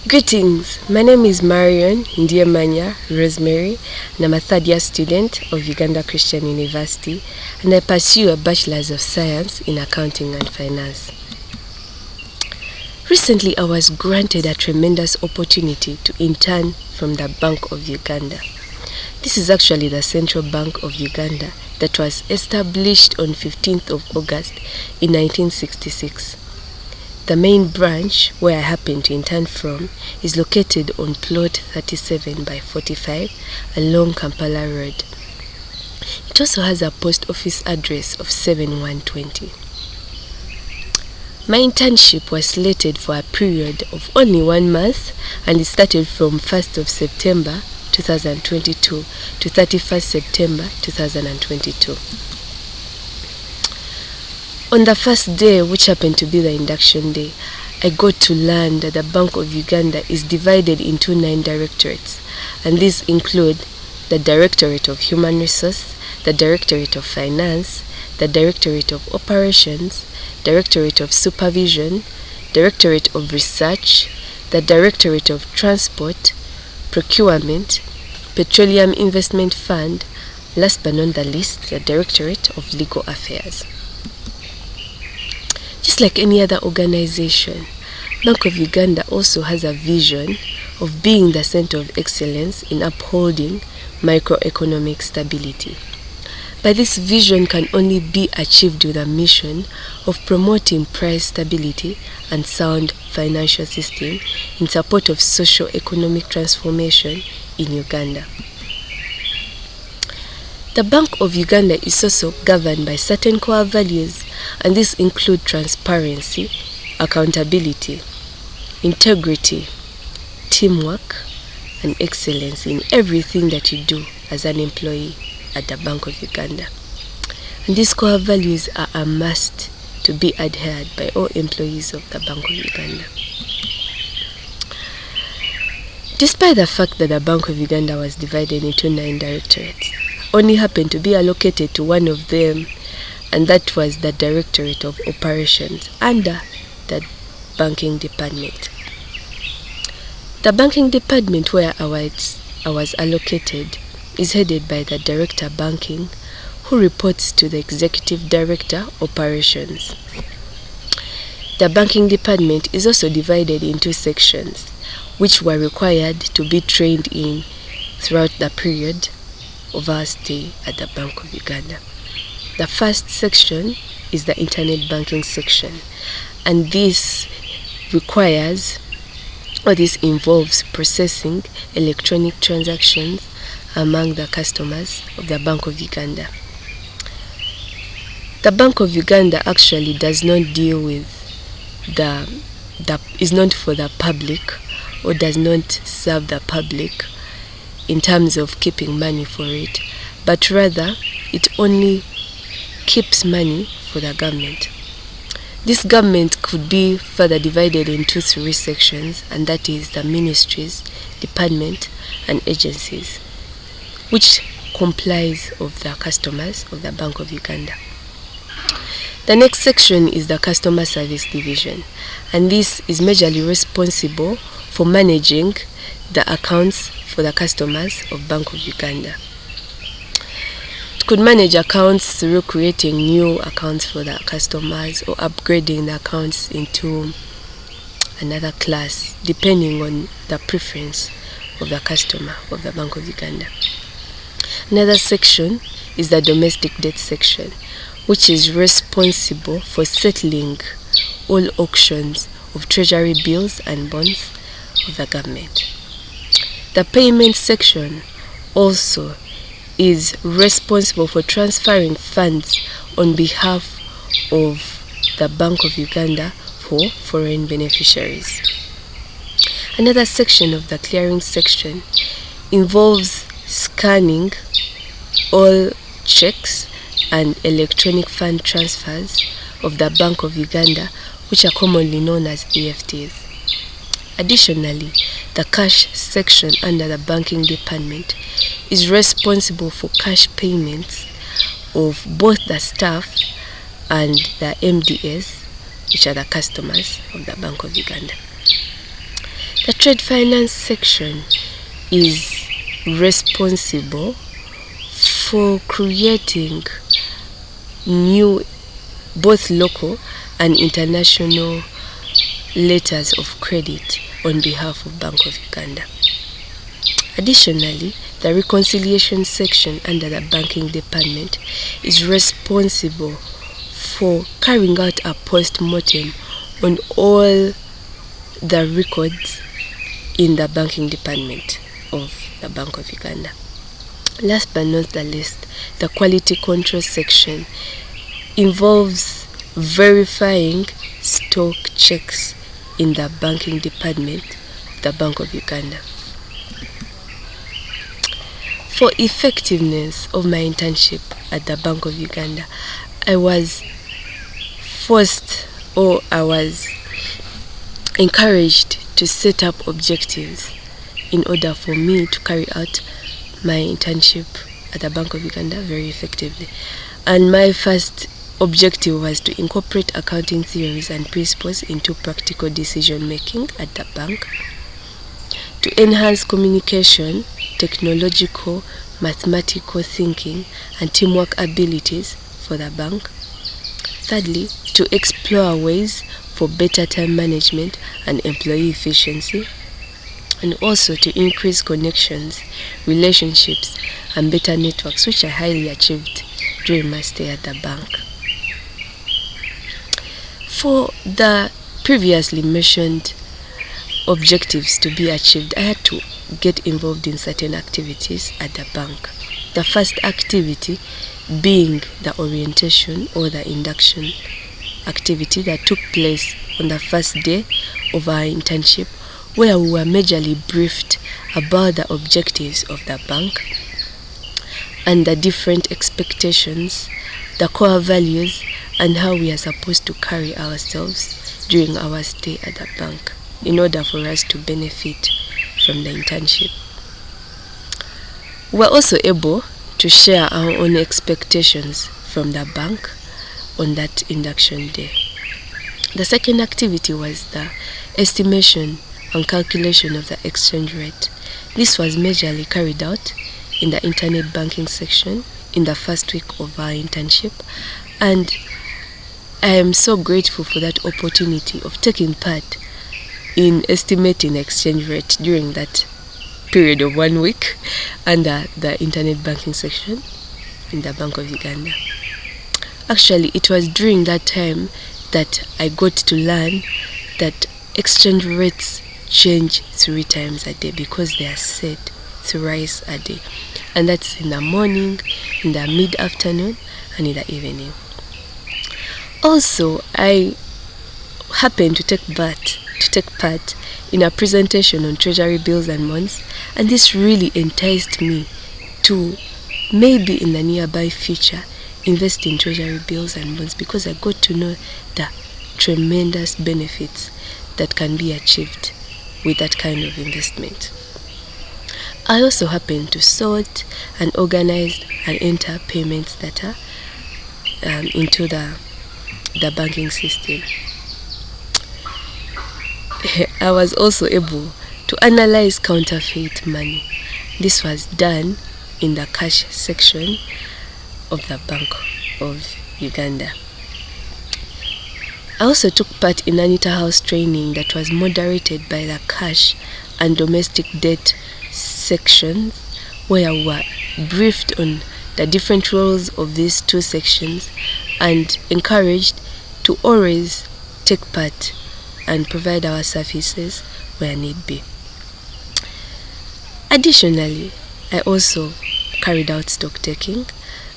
Greetings, my name is Marion Ndiemanya Rosemary, and I'm a third-year student of Uganda Christian University, and I pursue a Bachelor's of Science in Accounting and Finance. Recently, I was granted a tremendous opportunity to intern from the Bank of Uganda. This is actually the Central Bank of Uganda that was established on 15th of August in 1966. The main branch where I happen to intern from is located on plot 37 by 45 along Kampala Road. It also has a post office address of 7120. My internship was slated for a period of only 1 month, and it started from 1st of September 2022 to 31st September 2022. On the first day, which happened to be the induction day, I got to learn that the Bank of Uganda is divided into 9 directorates, and these include the Directorate of Human Resource, the Directorate of Finance, the Directorate of Operations, Directorate of Supervision, Directorate of Research, the Directorate of Transport, Procurement, Petroleum Investment Fund, last but not the least, the Directorate of Legal Affairs. Just like any other organization, Bank of Uganda also has a vision of being the center of excellence in upholding microeconomic stability. But this vision can only be achieved with a mission of promoting price stability and sound financial system in support of socio-economic transformation in Uganda. The Bank of Uganda is also governed by certain core values, and these include transparency, accountability, integrity, teamwork, and excellence in everything that you do as an employee at the Bank of Uganda. And these core values are a must to be adhered by all employees of the Bank of Uganda. Despite the fact that the Bank of Uganda was divided into 9 directorates, I only happened to be allocated to one of them, and that was the Directorate of Operations under the Banking Department. The Banking Department where I was allocated is headed by the Director Banking, who reports to the Executive Director Operations. The Banking Department is also divided into sections, which were required to be trained in throughout the period of our stay at the Bank of Uganda. The first section is the Internet Banking section, and this involves processing electronic transactions among the customers of the Bank of Uganda. The Bank of Uganda actually does not deal with is not for the public, or does not serve the public in terms of keeping money for it, but rather it only keeps money for the government. This government could be further divided into 3 sections, and that is the ministries, department, and agencies, which complies of the customers of the Bank of Uganda. The next section is the Customer Service Division, and this is majorly responsible for managing the accounts for the customers of Bank of Uganda. It could manage accounts through creating new accounts for the customers or upgrading the accounts into another class, depending on the preference of the customer of the Bank of Uganda. Another section is the Domestic Debt section, which is responsible for settling all auctions of treasury bills and bonds of the government. The Payment section also is responsible for transferring funds on behalf of the Bank of Uganda for foreign beneficiaries. Another section of the Clearing section involves scanning all checks and electronic fund transfers of the Bank of Uganda, which are commonly known as EFTs. Additionally, the Cash section under the Banking Department is responsible for cash payments of both the staff and the MDS, which are the customers of the Bank of Uganda. The trade finance section is responsible for creating new, both local and international letters of credit on behalf of Bank of Uganda. Additionally, the reconciliation section under the banking department is responsible for carrying out a post-mortem on all the records in the banking department of the Bank of Uganda. Last but not the least, the quality control section involves verifying stock checks in the banking department of the Bank of Uganda. For effectiveness of my internship at the Bank of Uganda, I was encouraged to set up objectives in order for me to carry out my internship at the Bank of Uganda very effectively. And my first objective was to incorporate accounting theories and principles into practical decision making at the bank, to enhance communication, technological, mathematical thinking, and teamwork abilities for the bank. Thirdly, to explore ways for better time management and employee efficiency, and also to increase connections, relationships, and better networks, which I highly achieved during my stay at the bank. For the previously mentioned objectives to be achieved, I had to get involved in certain activities at the bank. The first activity being the orientation or the induction activity that took place on the first day of our internship, where we were majorly briefed about the objectives of the bank and the different expectations, the core values, and how we are supposed to carry ourselves during our stay at the bank in order for us to benefit from the internship. We were also able to share our own expectations from the bank on that induction day. The second activity was the estimation and calculation of the exchange rate. This was majorly carried out in the internet banking section in the first week of our internship, and I am so grateful for that opportunity of taking part in estimating the exchange rate during that period of 1 week under the internet banking section in the Bank of Uganda. Actually, it was during that time that I got to learn that exchange rates change 3 times a day because they are set thrice a day, and that's in the morning, in the mid-afternoon, and in the evening. Also, I happened to take part in a presentation on treasury bills and bonds, and this really enticed me to maybe in the nearby future invest in treasury bills and bonds, because I got to know the tremendous benefits that can be achieved with that kind of investment. I also happened to sort and organize and enter payments data into the banking system. I was also able to analyze counterfeit money. This was done in the cash section of the Bank of Uganda. I also took part in an inter-house training that was moderated by the cash and domestic debt sections, where we were briefed on the different roles of these two sections and encouraged to always take part and provide our services where need be. Additionally, I also carried out stock taking,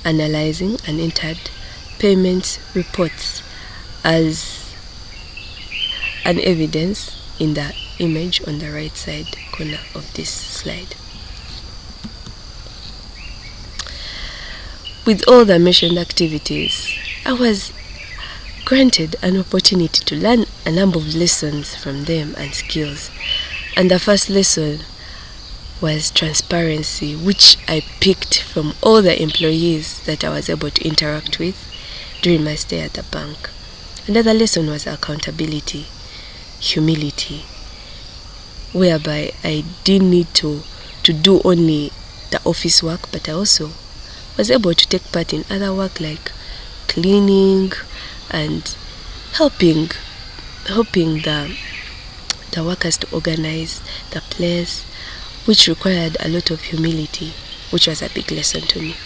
analyzing, and entered payment reports as an evidence in the image on the right side corner of this slide. With all the mentioned activities, I was granted an opportunity to learn a number of lessons from them and skills. And the first lesson was transparency, which I picked from all the employees that I was able to interact with during my stay at the bank. Another lesson was accountability, humility, whereby I didn't need to do only the office work, but I also was able to take part in other work like cleaning and helping the workers to organize the place, which required a lot of humility, which was a big lesson to me.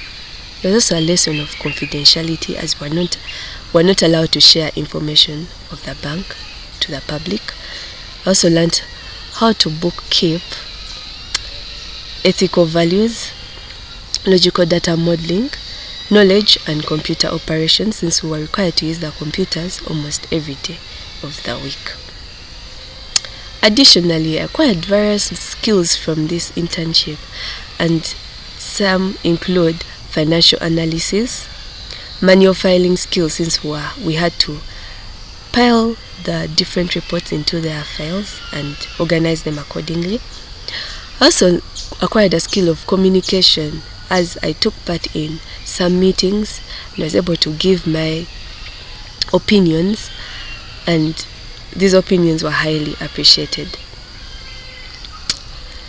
There was also a lesson of confidentiality, as we're not allowed to share information of the bank to the public. I also learned how to bookkeep, ethical values, logical data modeling, knowledge and computer operations, since we were required to use the computers almost every day of the week. Additionally, I acquired various skills from this internship, and some include financial analysis, manual filing skills, since we had to pile the different reports into their files and organize them accordingly. I also acquired a skill of communication, as I took part in some meetings and was able to give my opinions, and these opinions were highly appreciated.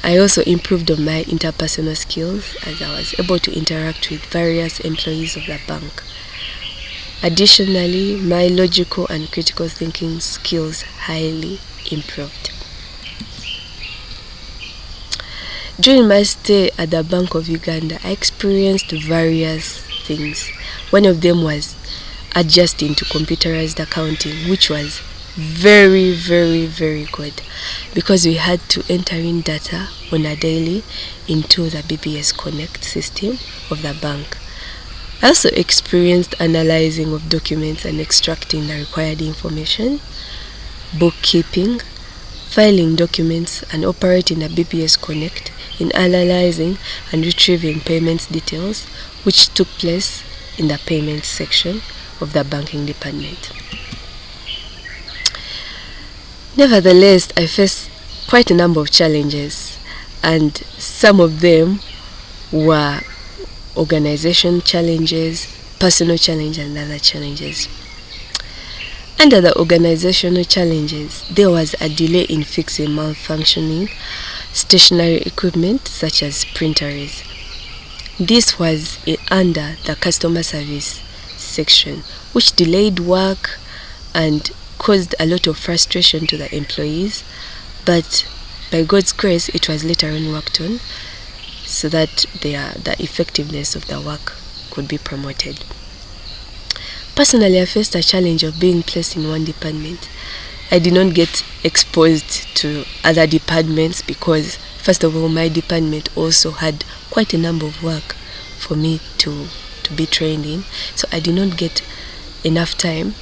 I also improved on my interpersonal skills, as I was able to interact with various employees of the bank. Additionally, my logical and critical thinking skills highly improved. During my stay at the Bank of Uganda, I experienced various things. One of them was adjusting to computerized accounting, which was very, very, very good, because we had to enter in data on a daily into the BBS Connect system of the bank. I also experienced analyzing of documents and extracting the required information, bookkeeping, filing documents, and operating a BBS Connect in analyzing and retrieving payments details, which took place in the payments section of the banking department. Nevertheless, I faced quite a number of challenges, and some of them were organization challenges, personal challenges, and other challenges. Under the organizational challenges, there was a delay in fixing malfunctioning stationary equipment such as printers. This was under the customer service section, which delayed work and caused a lot of frustration to the employees, but by God's grace it was later on worked on so that the effectiveness of the work could be promoted. Personally, I faced a challenge of being placed in one department. I did not get exposed to other departments because, first of all, my department also had quite a number of work for me to be trained in, so I did not get enough time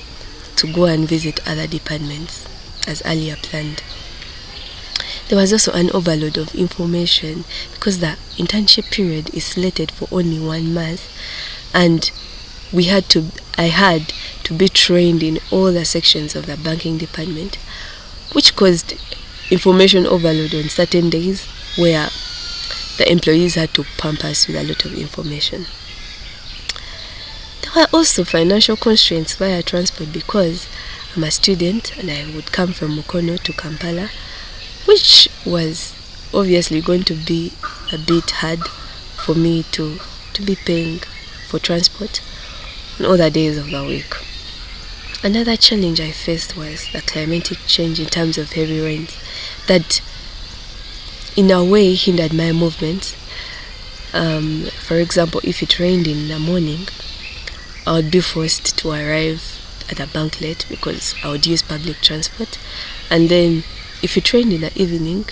to go and visit other departments as earlier planned. There was also an overload of information because the internship period is slated for only 1 month, and I had to be trained in all the sections of the banking department, which caused information overload on certain days where the employees had to pump us with a lot of information. There were also financial constraints via transport because I'm a student and I would come from Mukono to Kampala, which was obviously going to be a bit hard for me to be paying for transport on other days of the week. Another challenge I faced was the climatic change in terms of heavy rains that in a way hindered my movements. For example, if it rained in the morning, I would be forced to arrive at the bank late because I would use public transport, and then if it rained in the evening,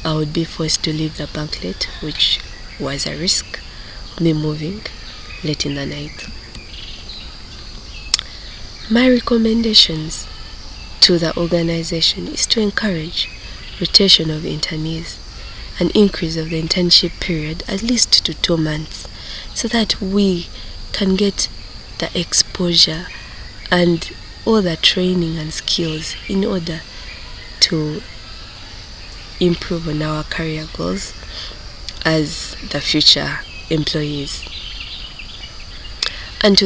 I would be forced to leave the bank late, which was a risk of me moving late in the night. My recommendations to the organization is to encourage rotation of internees, an increase of the internship period at least to 2 months, so that we can get the exposure and all the training and skills in order to improve on our career goals as the future employees. And to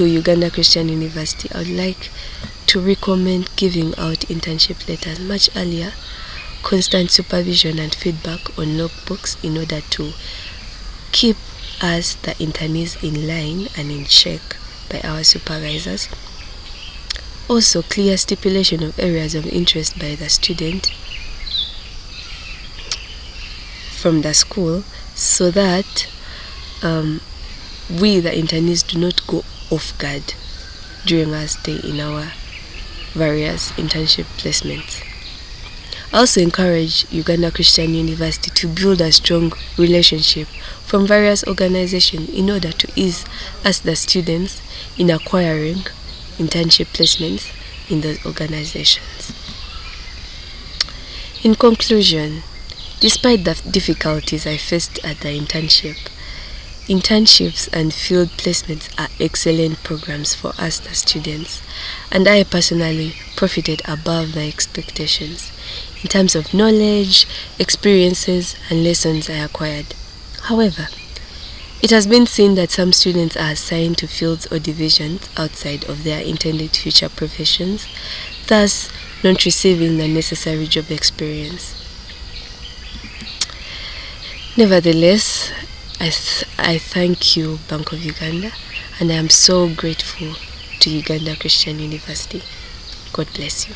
Uganda Christian University, I would like to recommend giving out internship letters much earlier, constant supervision and feedback on logbooks in order to keep us, the internees, in line and in check by our supervisors. Also, clear stipulation of areas of interest by the student from the school, so that we, the internees, do not go off guard during our stay in our various internship placements. I also encourage Uganda Christian University to build a strong relationship from various organizations in order to ease us, the students, in acquiring internship placements in those organizations. In conclusion, despite the difficulties I faced at the internship, internships and field placements are excellent programs for us, the students, and I personally profited above my expectations in terms of knowledge, experiences, and lessons I acquired. However, it has been seen that some students are assigned to fields or divisions outside of their intended future professions, thus not receiving the necessary job experience. Nevertheless, I thank you, Bank of Uganda, and I am so grateful to Uganda Christian University. God bless you.